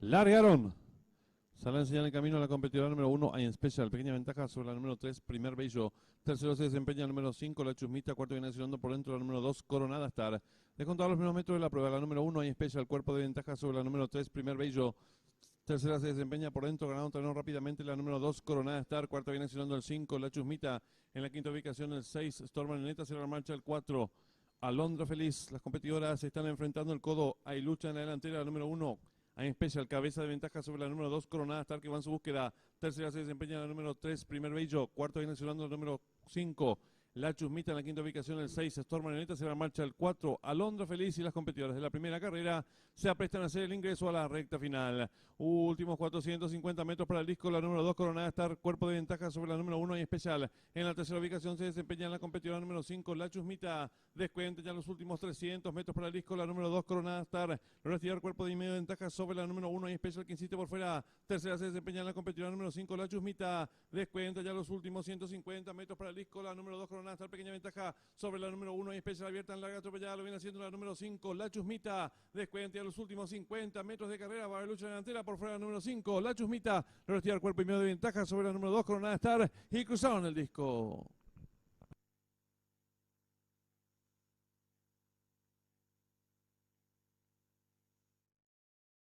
Largaron. Sale a enseñar el camino a la competidora número 1, hay en Special, pequeña ventaja sobre la número 3, Primer Bello. Tercero se desempeña el número 5, La Chusmita. Cuarto viene accionando por dentro la número 2, Coronada Star. Descontado los primeros metros de la prueba, la número 1, hay en Special, cuerpo de ventaja sobre la número 3, Primer Bello. Tercera se desempeña por dentro, ganando un terreno rápidamente la número 2, Coronada Star. Cuarta viene accionando el 5, La Chusmita. En la quinta ubicación el 6, Storm Marioneta. Cierra la marcha el 4, Alondra Feliz. Las competidoras se están enfrentando el codo. Hay lucha en la delantera, la número 1. Hay Special, cabeza de ventaja sobre la número 2, Coronada Star, que va en su búsqueda. Tercera se desempeña la número 3, Primer Bello. Cuarto viene accionando el número 5, La Chusmita. En la quinta ubicación el 6, Storm Marioneta. Se va en marcha el 4, Alondra Feliz. Y las competidoras de la primera carrera se aprestan a hacer el ingreso a la recta final. Últimos 450 metros para el disco, la número 2, Coronada Star. Cuerpo de ventaja sobre la número 1, Hay Special. En la tercera ubicación se desempeña en la competidora número 5, La Chusmita. Descuenta ya los últimos 300 metros para el disco, la número 2, Coronada Star. Logra estirar cuerpo de medio de ventaja sobre la número 1, Hay Special, que insiste por fuera. Tercera se desempeña en la competidora número 5, La Chusmita. Descuenta ya los últimos 150 metros para el disco, la número 2, Coronada Star. Pequeña ventaja sobre la número 1, Hay Special, abierta en larga atropellada. Lo viene haciendo la número 5, La Chusmita. Descuenta ya los últimos 50 metros de carrera para la lucha delantera por fuera la número 5, La Chusmita. Logra estirar cuerpo y medio de ventaja sobre la número 2, Coronada Star. Y cruzaron el disco.